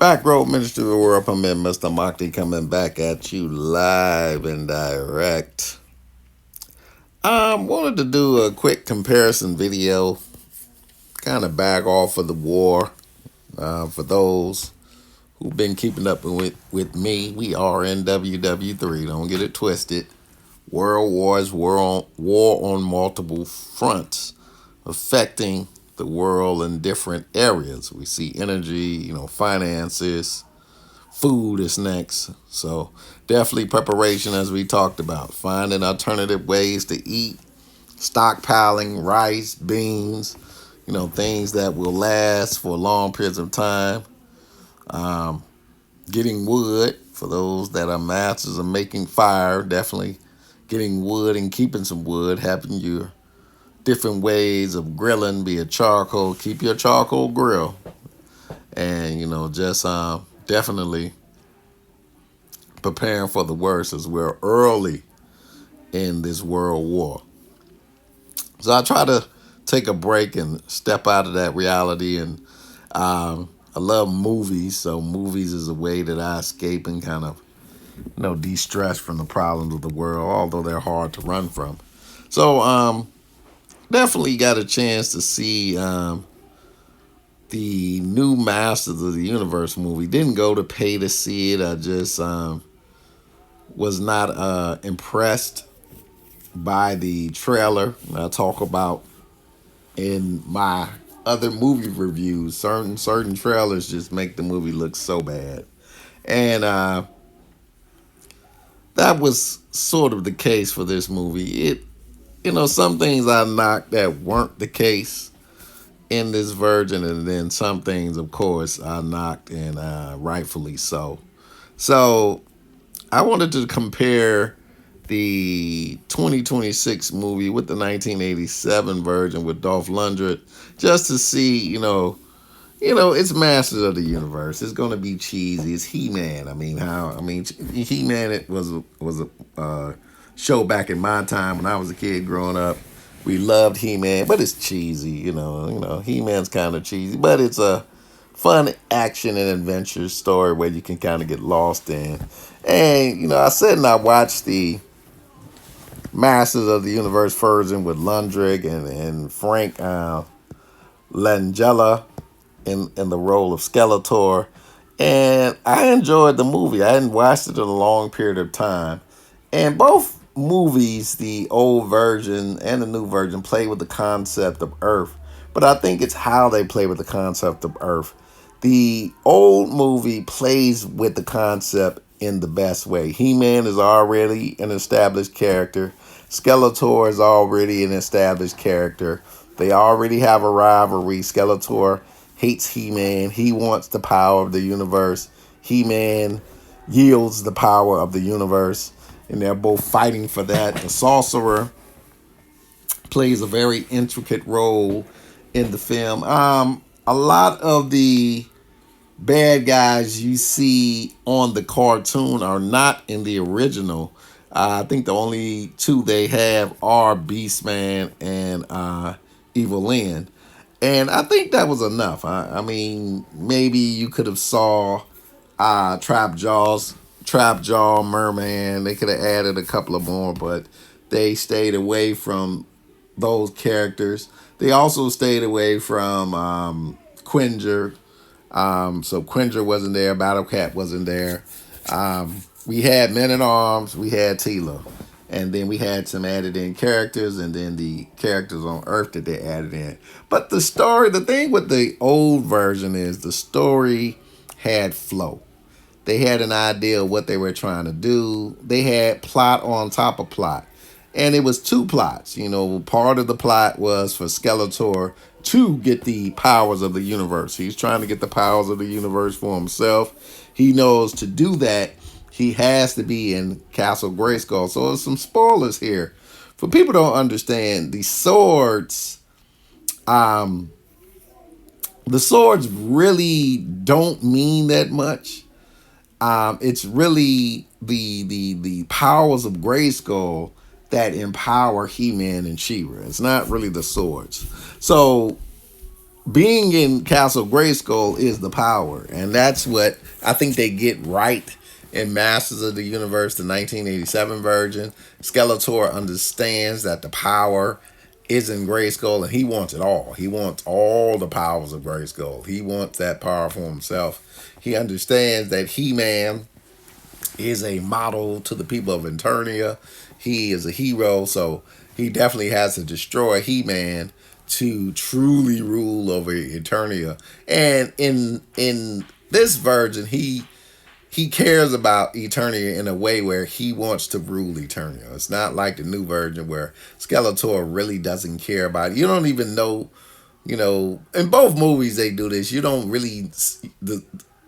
Back Road Ministry of the World Permit, Mr. Motley coming back at you live and direct. Wanted to do a quick comparison video, kind of back off of the war. For those who've been keeping up with me, we are in WW3. Don't get it twisted. World wars, war on multiple fronts, affecting the world in different areas. We see energy, finances, food is next. So definitely preparation, as we talked about, finding alternative ways to eat, stockpiling rice, beans, things that will last for long periods of time. Getting wood for those that are masters of making fire, definitely getting wood and keeping some wood, having your different ways of grilling, be it charcoal, keep your charcoal grill, and just definitely preparing for the worst as we're early in this world war. So I try to take a break and step out of that reality. And I love movies, so movies is a way that I escape and kind of de-stress from the problems of the world, although they're hard to run from. So definitely got a chance to see the new Masters of the Universe movie. Didn't go to pay to see it. I just was not impressed by the trailer. I talk about in my other movie reviews, certain trailers just make the movie look so bad. And that was sort of the case for this movie. Some things I knocked that weren't the case in this version, and then some things, of course, I knocked, and rightfully so. So I wanted to compare the 2026 movie with the 1987 version with Dolph Lundgren, just to see, it's Masters of the Universe. It's gonna be cheesy. It's He-Man. He-Man. It was a show back in my time when I was a kid growing up. We loved He-Man, but it's cheesy. He-Man's kind of cheesy, but it's a fun action and adventure story where you can kind of get lost in. And I said, and I watched the Masters of the Universe version with Lundgren and Frank Langella in the role of Skeletor. And I enjoyed the movie. I hadn't watched it in a long period of time. And both movies, the old version and the new version, play with the concept of Earth. But I think it's how they play with the concept of Earth. The old movie plays with the concept in the best way. He-Man is already an established character. Skeletor is already an established character. They already have a rivalry. Skeletor hates He-Man. He wants the power of the universe. He-Man yields the power of the universe. And they're both fighting for that. The sorcerer plays a very intricate role in the film. A lot of the bad guys you see on the cartoon are not in the original. I think the only two they have are Beastman and Evil Lyn. And I think that was enough. I mean, maybe you could have saw Trapjaw, Merman. They could have added a couple of more, but they stayed away from those characters. They also stayed away from Quinjer. So Quinjer wasn't there. Battle Cat wasn't there. We had Men at Arms. We had Tila. And then we had some added in characters, and then the characters on Earth that they added in. But the thing with the old version is the story had flow. They had an idea of what they were trying to do. They had plot on top of plot. And it was two plots. Part of the plot was for Skeletor to get the powers of the universe. He's trying to get the powers of the universe for himself. He knows to do that, he has to be in Castle Grayskull. So there's some spoilers here. For people who don't understand, the swords really don't mean that much. It's really the powers of Grayskull that empower He-Man and She-Ra. It's not really the swords. So being in Castle Grayskull is the power, and that's what I think they get right in Masters of the Universe, the 1987 version. Skeletor understands that the power is in Grayskull, and he wants it all. He wants all the powers of Grayskull. He wants that power for himself. He understands that He-Man is a model to the people of Eternia. He is a hero, so he definitely has to destroy He-Man to truly rule over Eternia. And in this version, he cares about Eternia in a way where he wants to rule Eternia. It's not like the new version where Skeletor really doesn't care about it. You don't even know, in both movies they do this. You don't really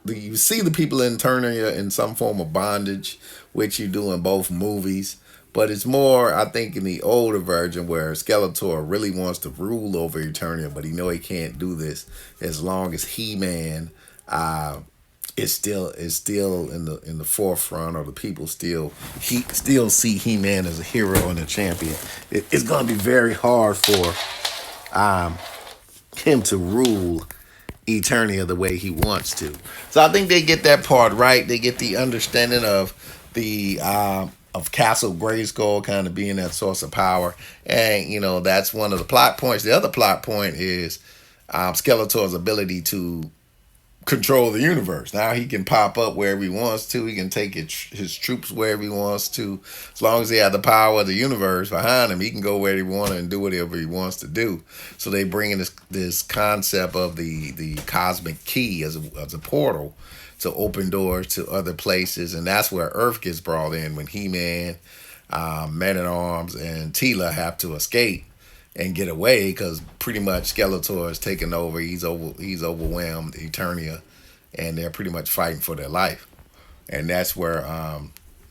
you see the people in Eternia in some form of bondage, which you do in both movies. But it's more, I think, in the older version where Skeletor really wants to rule over Eternia, but he can't do this as long as He-Man uh, is still in the forefront, or the people still see He-Man as a hero and a champion. It's going to be very hard for him to rule Eternia the way he wants to. So I think they get that part right. They get the understanding of Castle Grayskull kind of being that source of power, and that's one of the plot points. The other plot point is Skeletor's ability to control the universe. Now he can pop up wherever he wants to. He can take his troops wherever he wants to. As long as he has the power of the universe behind him, he can go where he wants and do whatever he wants to do. So they bring in this concept of the cosmic key as a portal to open doors to other places, and that's where Earth gets brought in when He-Man, Man at Arms, and Teela have to escape and get away because pretty much Skeletor is taking over. He's overwhelmed Eternia, and they're pretty much fighting for their life. And that's where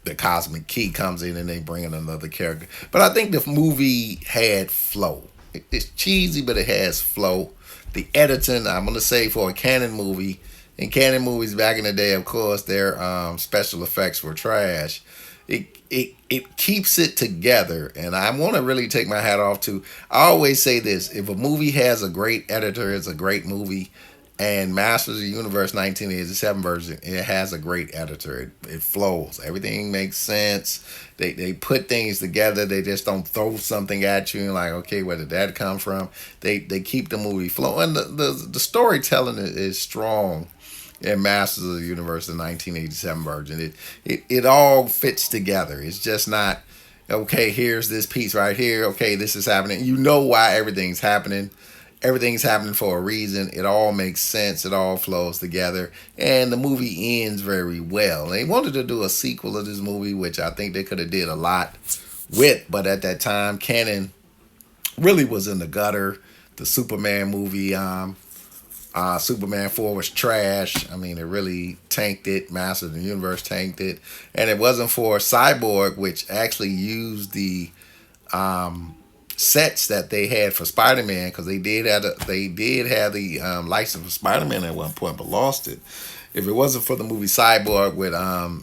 the cosmic key comes in, and they bring in another character. But I think the movie had flow. It's cheesy, but it has flow. The editing, I'm gonna say, for a canon movie. In canon movies back in the day, of course, their special effects were trash. It keeps it together, and I want to really take my hat off to. I always say this: if a movie has a great editor, it's a great movie. And Masters of the Universe 1987 version, it has a great editor. It flows. Everything makes sense. They put things together. They just don't throw something at you and like, okay, where did that come from? They keep the movie flowing. The storytelling is strong in Masters of the Universe, the 1987 version. It all fits together. It's just not, okay, here's this piece right here. Okay, this is happening. You know why everything's happening. Everything's happening for a reason. It all makes sense. It all flows together. And the movie ends very well. They wanted to do a sequel of this movie, which I think they could have did a lot with. But at that time, canon really was in the gutter. The Superman movie, Superman 4 was trash. I mean, it really tanked it. Masters of the Universe tanked it. And it wasn't for Cyborg, which actually used the sets that they had for Spider-Man, because they did have the license for Spider-Man at one point, but lost it. If it wasn't for the movie Cyborg with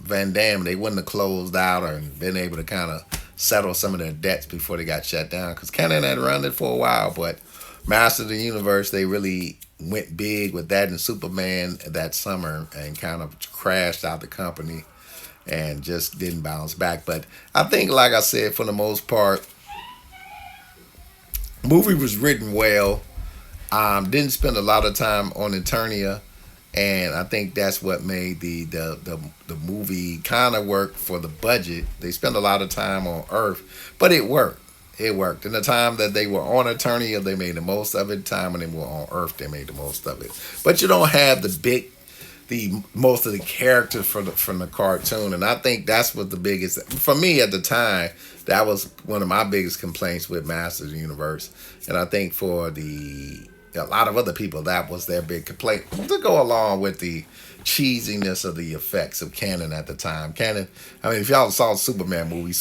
Van Damme, they wouldn't have closed out or been able to kind of settle some of their debts before they got shut down. Because Canon had run it for a while, but Master of the Universe, they really went big with that and Superman that summer and kind of crashed out the company and just didn't bounce back. But I think, like I said, for the most part, movie was written well. Didn't spend a lot of time on Eternia, and I think that's what made the movie kind of work for the budget. They spent a lot of time on Earth, but it worked. It worked. In the time that they were on Eternia, they made the most of it. Time when they were on Earth, they made the most of it. But you don't have the most of the characters from the cartoon, and I think that's what the biggest for me at the time. That was one of my biggest complaints with Masters of the Universe, and I think for a lot of other people that was their big complaint to go along with the cheesiness of the effects of canon at the time. Canon, I mean, if y'all saw the Superman movie,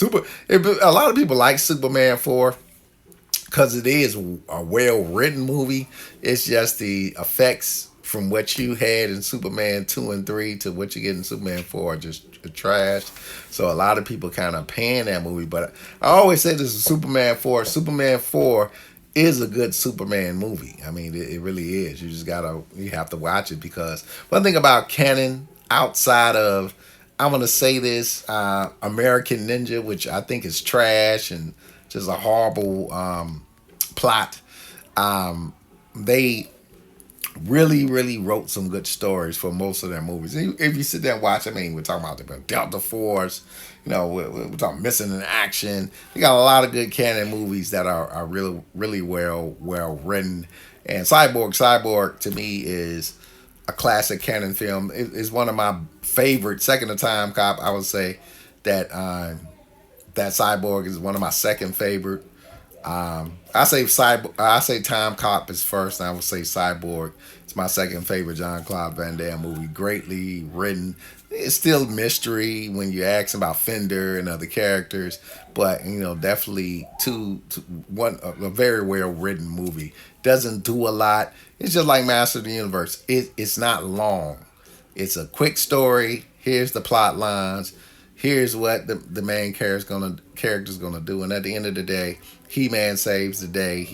a lot of people like Superman 4 because it is a well written movie. It's just the effects from what you had in Superman 2 and 3 to what you get in Superman 4 are just trash. So a lot of people kind of pan that movie. But I always say this is Superman 4. Superman 4 is a good Superman movie. I mean, it really is. You have to watch it because one thing about canon outside of, I'm gonna say this, American Ninja, which I think is trash and just a horrible plot. Um, they really wrote some good stories for most of their movies. If you sit there and watch, I mean, we're talking about the Delta Force, we're talking Missing in Action. They got a lot of good canon movies that are really well written. And Cyborg to me is a classic canon film. It's one of my favorite. Second to Time Cop, I would say that that Cyborg is one of my second favorite. I say Time Cop is first, and I would say Cyborg. It's my second favorite John Claude Van Damme movie. Greatly written. It's still mystery when you ask about Fender and other characters, but definitely one a very well written movie. Doesn't do a lot. It's just like Master of the Universe. It's not long. It's a quick story. Here's the plot lines. Here's what the main character's gonna do, and at the end of the day, He-Man saves the day.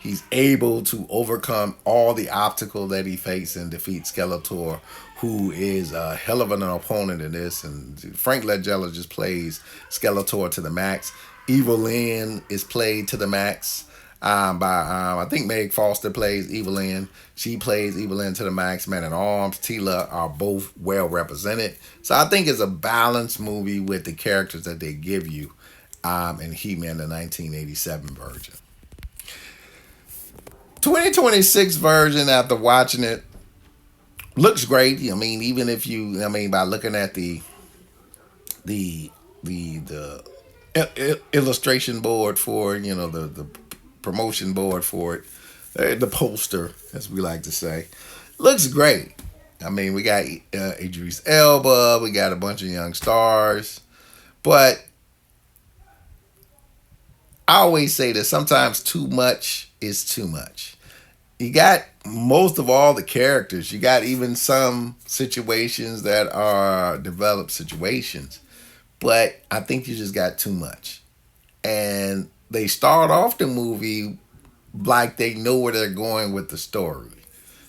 He's able to overcome all the obstacle that he faced and defeat Skeletor, who is a hell of an opponent in this. And Frank Langella just plays Skeletor to the max. Evil Lynn is played to the max by I think Meg Foster plays Evil Lynn. She plays Evil Lynn to the max. Man at Arms, Tila are both well represented. So I think it's a balanced movie with the characters that they give you in He-Man, the 1987 version. 2026 version, after watching it, looks great. I mean, even if by looking at the illustration board for it, the promotion board for it, the poster, as we like to say, looks great. I mean, we got Idris Elba, we got a bunch of young stars, but I always say that sometimes too much is too much. You got most of all the characters. You got even some situations that are developed situations, but I think you just got too much. And they start off the movie like they know where they're going with the story.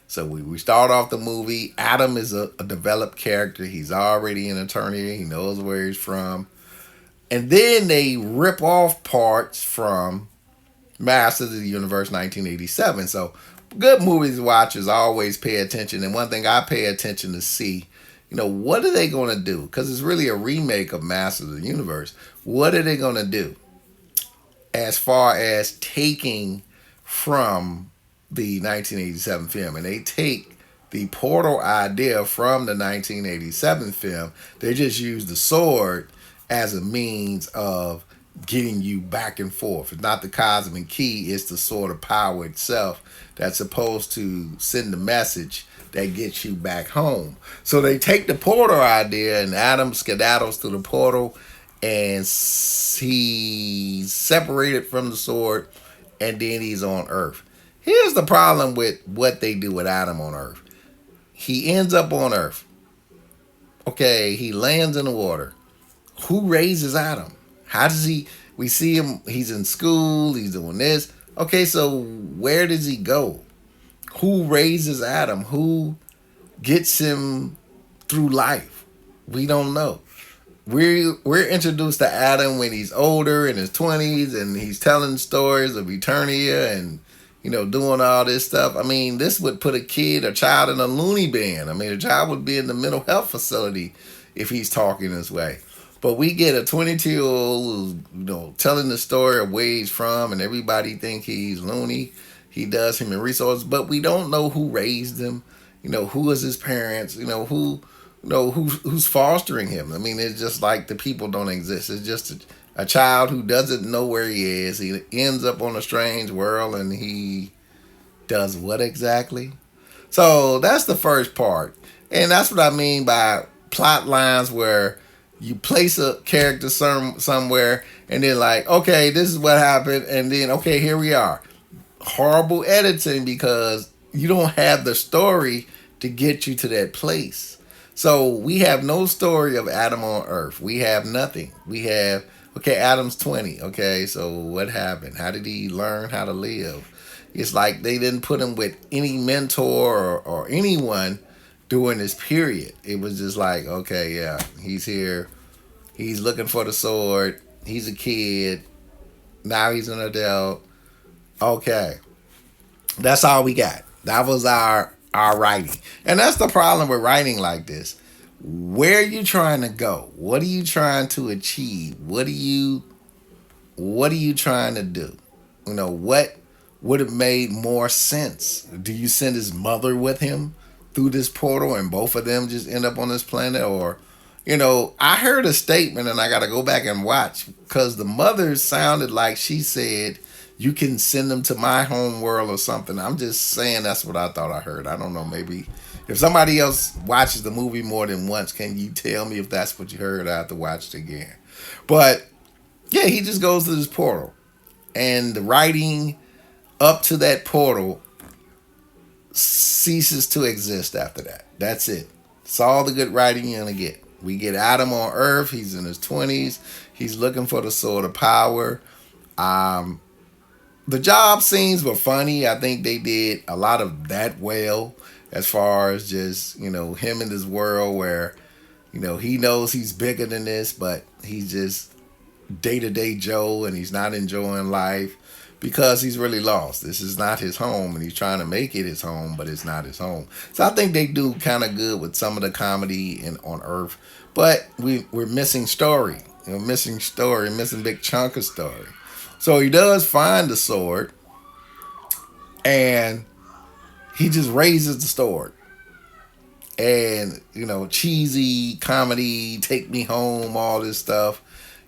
So we start off the movie. Adam is a developed character. He's already an attorney. He knows where he's from. And then they rip off parts from Masters of the Universe 1987. So good movies watchers always pay attention. And one thing I pay attention to see, what are they going to do? Because it's really a remake of Masters of the Universe. What are they going to do as far as taking from the 1987 film? And they take the portal idea from the 1987 film. They just use the sword as a means of getting you back and forth. It's not the cosmic key, it's the sword of power itself that's supposed to send the message that gets you back home. So they take the portal idea, and Adam skedaddles through the portal, and he's separated from the sword, and then he's on Earth. Here's the problem with what they do with Adam on Earth. He ends up on Earth. Okay, he lands in the water. Who raises Adam? How does he? We see him, he's in school, he's doing this. Okay, so where does he go? Who raises Adam? Who gets him through life? We don't know. We're introduced to Adam when he's older, in his 20s, and he's telling stories of Eternia and doing all this stuff. I mean, this would put a child in a loony bin. I mean, a child would be in the mental health facility if he's talking this way. But we get a 22-year-old who's, telling the story of where he's from, and everybody think he's loony. He does human resources, but we don't know who raised him. Who is his parents? Who's fostering him. I mean, it's just like the people don't exist. It's just a child who doesn't know where he is. He ends up on a strange world, and he does what exactly? So that's the first part, and that's what I mean by plot lines where you place a character somewhere, and then like, okay, this is what happened, and then okay, here we are. Horrible editing because you don't have the story to get you to that place. So we have no story of Adam on Earth. We have nothing. We have, Okay, Adam's 20. Okay, so what happened? How did he learn how to live? It's like they didn't put him with any mentor or anyone during this period. It was just like, okay, yeah, he's here. He's looking for the sword. He's a kid. Now he's an adult. Okay, that's all we got. That was our writing, and that's the problem with writing like this. Where are you trying to go? What are you trying to achieve? What are you trying to do? What would have made more sense? Do you send his mother with him through this portal and both of them just end up on this planet? Or, I heard a statement and I got to go back and watch because the mother sounded like she said, you can send them to my home world or something. I'm just saying that's what I thought I heard. I don't know. Maybe if somebody else watches the movie more than once, can you tell me if that's what you heard? I have to watch it again. But yeah, he just goes to this portal. And the writing up to that portal ceases to exist after that. That's it. It's all the good writing you're going to get. We get Adam on Earth. He's in his 20s. He's looking for the sword of power. Um, the job scenes were funny. I think they did a lot of that well as far as just, him in this world where, he knows he's bigger than this, but he's just day to day Joe and he's not enjoying life because he's really lost. This is not his home and he's trying to make it his home, but it's not his home. So I think they do kind of good with some of the comedy on Earth, but we're missing story. Missing story, missing big chunk of story. So he does find the sword and he just raises the sword. And, cheesy comedy, take me home, all this stuff,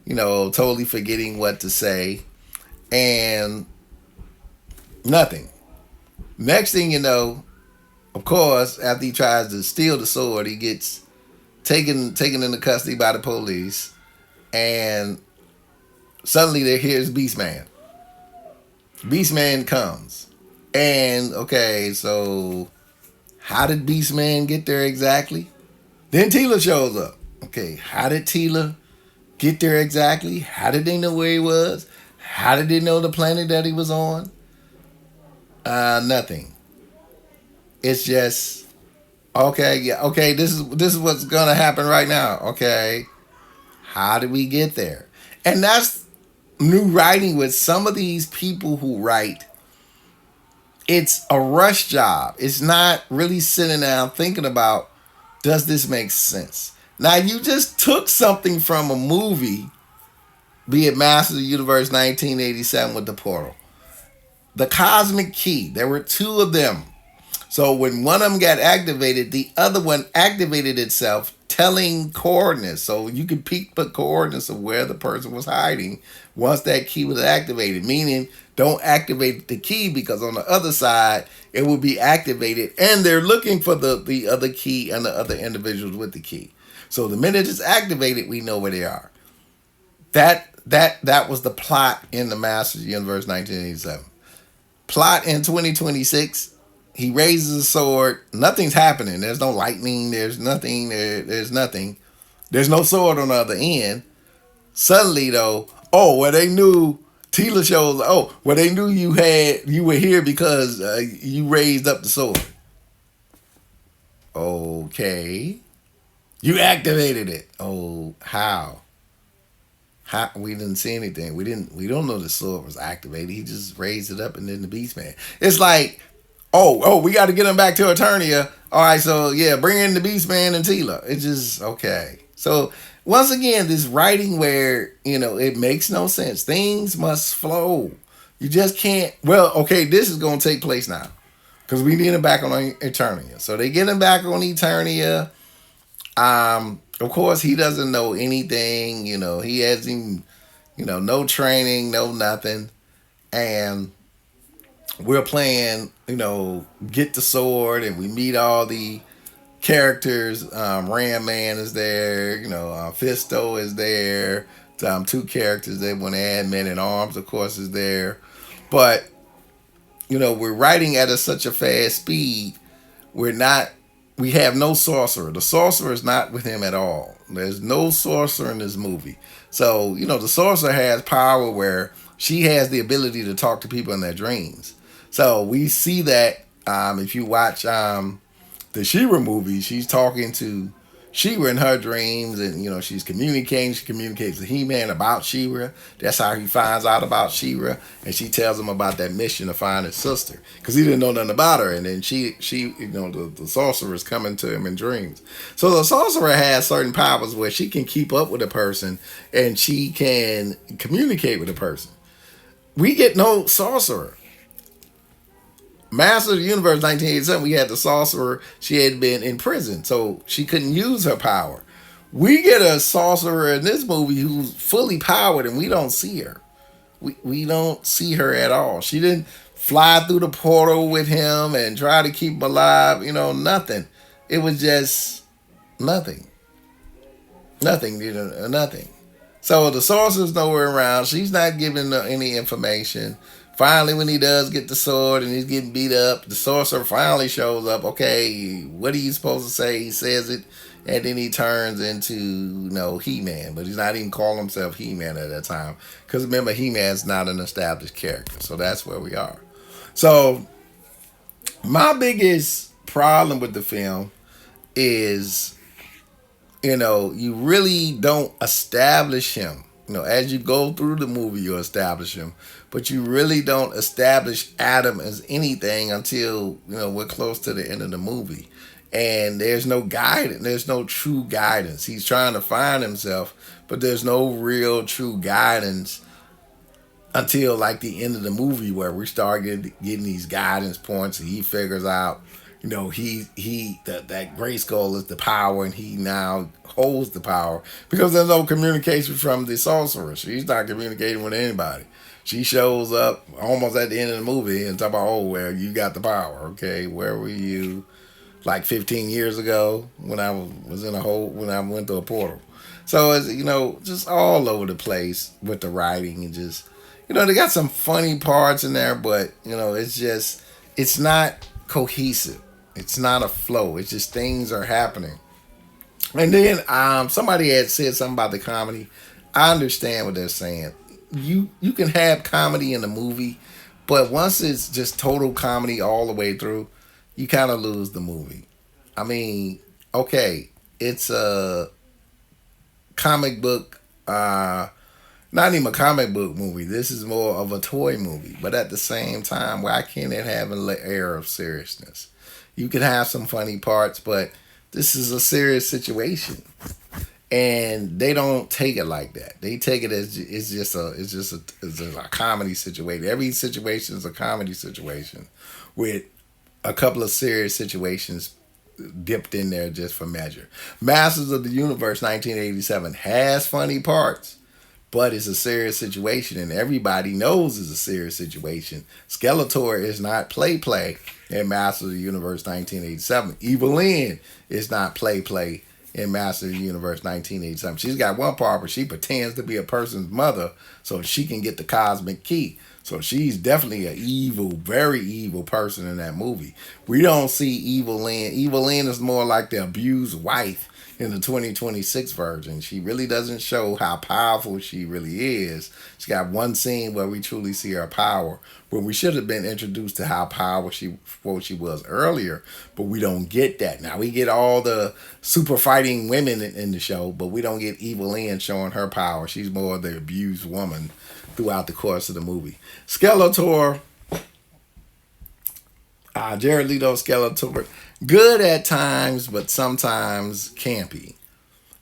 totally forgetting what to say. And nothing. Next thing you know, of course, after he tries to steal the sword, he gets taken into custody by the police. And suddenly here's Beastman. Beastman comes. And, okay, so how did Beastman get there exactly? Then Tila shows up. Okay, how did Tila get there exactly? How did they know where he was? How did they know the planet that he was on? Nothing. It's just okay. Yeah. Okay. This is what's gonna happen right now. Okay. How did we get there? And that's new writing with some of these people who write. It's a rush job. It's not really sitting down thinking about, does this make sense? Now you just took something from a movie, be it Masters of the Universe 1987 with the portal. The cosmic key. There were two of them. So when one of them got activated, the other one activated itself, telling coordinates. So you could peek the coordinates of where the person was hiding once that key was activated. Meaning, don't activate the key because on the other side it will be activated, and they're looking for the other key and the other individuals with the key. So the minute it's activated, we know where they are. That was the plot in the Masters Universe 1987. Plot in 2026. He raises a sword. Nothing's happening. There's no lightning. There's nothing. There's nothing. There's no sword on the other end. Suddenly, though, they knew Tila shows. They knew you were here because you raised up the sword. Okay, you activated it. Oh, how? We didn't see anything. We don't know the sword was activated. He just raised it up and then the beast man. It's like, we got to get him back to Eternia. All right, so yeah, bring in the beast man and Tila. It's just okay. So once again, this writing where, it makes no sense. Things must flow. You just can't. Well, okay, this is going to take place now because we need him back on Eternia. So they get him back on Eternia. Of course, he doesn't know anything. He hasn't, no training, no nothing. And we're playing, get the sword, and we meet all the characters. Ram Man is there. Fisto is there. Two characters they want to add. Men in Arms, of course, is there. But, we're writing at such a fast speed. We're not we have no sorcerer. The sorcerer is not with him at all. There's no sorcerer in this movie. So, the sorcerer has power where she has the ability to talk to people in their dreams. So we see that if you watch the She-Ra movie, she's talking to She-Ra in her dreams, and she's communicating. She communicates with He-Man about She-Ra. That's how he finds out about She-Ra, and she tells him about that mission to find his sister because he didn't know nothing about her. And then the sorcerer is coming to him in dreams. So the sorcerer has certain powers where she can keep up with a person and she can communicate with a person. We get no sorcerer. Master of the Universe 1987, we had the sorcerer. She had been in prison, so she couldn't use her power. We get a sorcerer in this movie who's fully powered, and we don't see her. We don't see her at all. She didn't fly through the portal with him and try to keep him alive. Nothing. It was just nothing. Nothing. Nothing. So the sorcerer's nowhere around. She's not giving any information. Finally, when he does get the sword and he's getting beat up, the sorcerer finally shows up. Okay, what are you supposed to say? He says it, and then he turns into He-Man, but he's not even calling himself He-Man at that time because remember, He-Man's not an established character, so that's where we are. So my biggest problem with the film is you really don't establish him. As you go through the movie, you establish him, but you really don't establish Adam as anything until we're close to the end of the movie, and there's no guidance. There's no true guidance. He's trying to find himself, but there's no real true guidance until like the end of the movie where we start getting these guidance points, and he figures out that Grayskull is the power, and he now holds the power because there's no communication from the sorcerer. She's not communicating with anybody. She shows up almost at the end of the movie and talk about, oh well, you got the power. Okay, where were you like 15 years ago when I was in a hole when I went through a portal? So it's just all over the place with the writing, and just they got some funny parts in there, but it's not cohesive. It's not a flow. It's just things are happening. And then somebody had said something about the comedy. I understand what they're saying. You can have comedy in a movie, but once it's just total comedy all the way through, you kind of lose the movie. I mean, okay, it's a comic book, not even a comic book movie. This is more of a toy movie. But at the same time, why can't it have an air of seriousness? You can have some funny parts, but this is a serious situation, and they don't take it like that. They take it as it's a comedy situation. Every situation is a comedy situation with a couple of serious situations dipped in there just for measure. Masters of the Universe 1987 has funny parts, but it's a serious situation, and everybody knows it's a serious situation. Skeletor is not play in Masters of the Universe 1987. Evil-Lyn is not play in Masters of the Universe 1987. She's got one part where she pretends to be a person's mother so she can get the cosmic key. So she's definitely an evil, very evil person in that movie. We don't see Evil-Lyn. Evil-Lyn is more like the abused wife in the 2026 version. She really doesn't show how powerful she really is. She got one scene where we truly see her power, where we should have been introduced to how powerful she was earlier, but we don't get that. Now we get all the super fighting women in the show, but we don't get Evil-Lyn showing her power. She's more the abused woman throughout the course of the movie. Skeletor, Jared Leto Skeletor, good at times, but sometimes campy.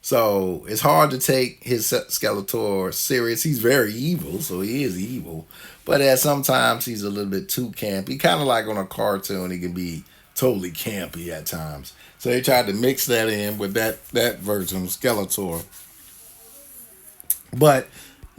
So it's hard to take his Skeletor serious. He's very evil, so he is evil. But at sometimes he's a little bit too campy. Kind of like on a cartoon, he can be totally campy at times. So they tried to mix that in with that version of Skeletor. But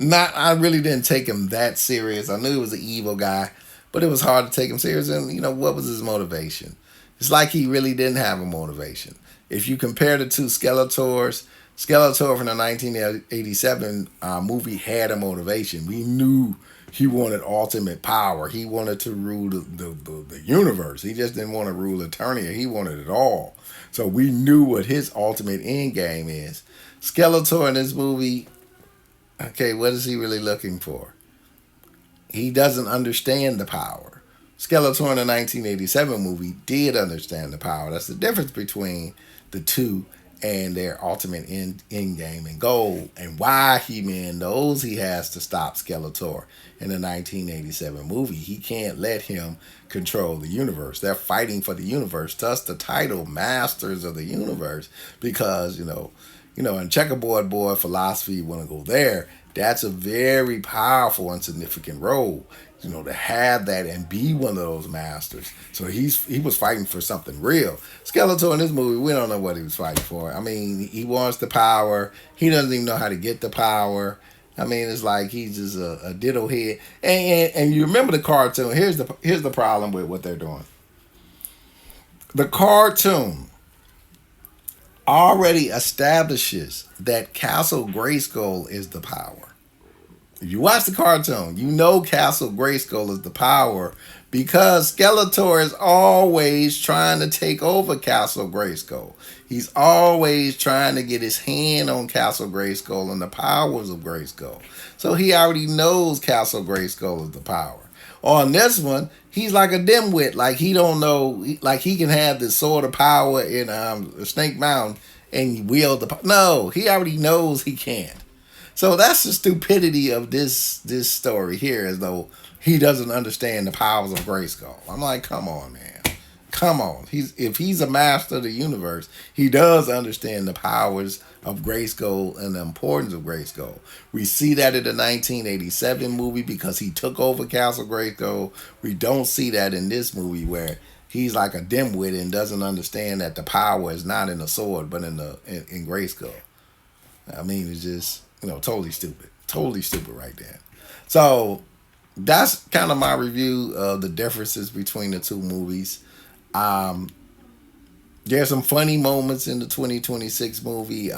I really didn't take him that serious. I knew he was an evil guy, but it was hard to take him serious. And what was his motivation? It's like he really didn't have a motivation. If you compare the two Skeletors, Skeletor from the 1987 movie had a motivation. We knew He wanted ultimate power. He wanted to rule the universe. He just didn't want to rule Eternia. He wanted it all. So we knew what his ultimate end game is. Skeletor in this movie, okay, what is he really looking for? He doesn't understand the power. Skeletor in the 1987 movie did understand the power. That's the difference between the two and their ultimate end game and goal, and why He-Man knows he has to stop Skeletor in the 1987 movie. He can't let him control the universe. They're fighting for the universe, thus the title Masters of the Universe, because in checkerboard board philosophy, you want to go there. That's a very powerful and significant role, to have that and be one of those masters. So he was fighting for something real. Skeletor in this movie, we don't know what he was fighting for. I mean, he wants the power. He doesn't even know how to get the power. I mean, it's like he's just a ditto head. And you remember the cartoon. Here's the problem with what they're doing. The cartoon already establishes that Castle Grayskull is the power. If you watch the cartoon, you know Castle Grayskull is the power because Skeletor is always trying to take over Castle Grayskull. He's always trying to get his hand on Castle Grayskull and the powers of Grayskull. So he already knows Castle Grayskull is the power. On this one, he's like a dimwit. Like he don't know. Like he can have this sort of power in Snake Mountain and wield the. No, he already knows he can't. So that's the stupidity of this story here, as though he doesn't understand the powers of Grayskull. I'm like, come on, man, come on. If he's a master of the universe, he does understand the powers of Grayskull and the importance of Grayskull. We see that in the 1987 movie because he took over Castle Grayskull. We don't see that in this movie where he's like a dimwit and doesn't understand that the power is not in the sword but in Grayskull. I mean, it's just totally stupid right there. So that's kind of my review of the differences between the two movies. Um, there's some funny moments in the 2026 movie.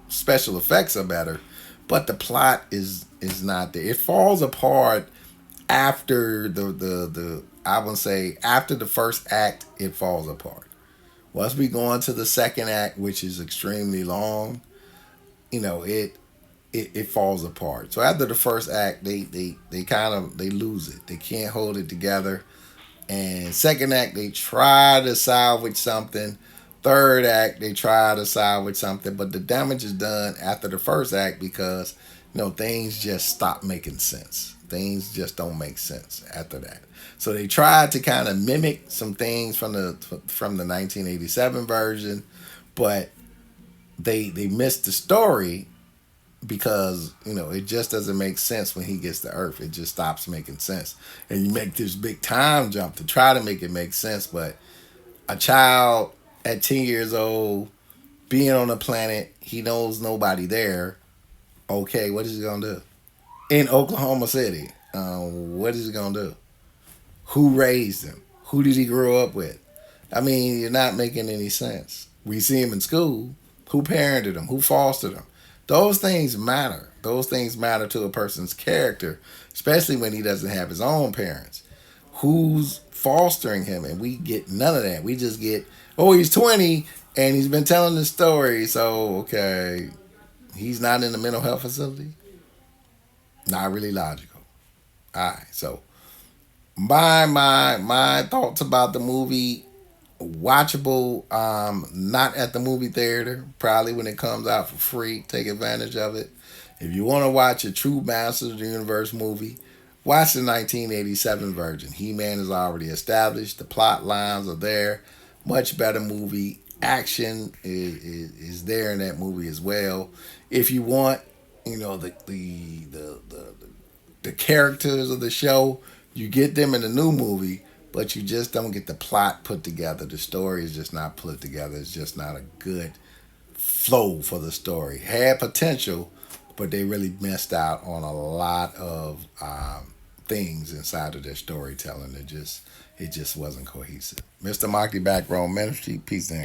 Special effects are better, but the plot is not there. It falls apart after the I would say after the first act. It falls apart. Once we go into the second act, which is extremely long, it falls apart. So after the first act, they kind of they lose it. They can't hold it together. And second act, they try to salvage something. Third act, they try to salvage something, but the damage is done after the first act because things just stop making sense. Things just don't make sense after that. So they tried to kind of mimic some things from the 1987 version, but they missed the story because it just doesn't make sense when he gets to Earth. It just stops making sense, and you make this big time jump to try to make it make sense. But a child at 10 years old being on a planet he knows nobody there. Okay, what is he gonna do in Oklahoma City? What is he gonna do? Who raised him? Who did he grow up with? I mean, you're not making any sense. We see him in school. Who parented him? Who fostered him? Those things matter. Those things matter to a person's character, especially when he doesn't have his own parents. Who's fostering him? And we get none of that. We just get, oh, he's 20 and he's been telling the story. So, okay, he's not in a mental health facility? Not really logical. All right, so my thoughts about the movie: watchable, not at the movie theater, probably when it comes out for free. Take advantage of it. If you want to watch a true Masters of the Universe movie, watch the 1987 version. He-Man is already established. The plot lines are there. Much better movie. Action is there in that movie as well. If you want, the characters of the show, you get them in the new movie, but you just don't get the plot put together. The story is just not put together. It's just not a good flow for the story. Had potential, but they really missed out on a lot of things inside of their storytelling. It just wasn't cohesive. Mr. Mocky Back Row Ministry, peace and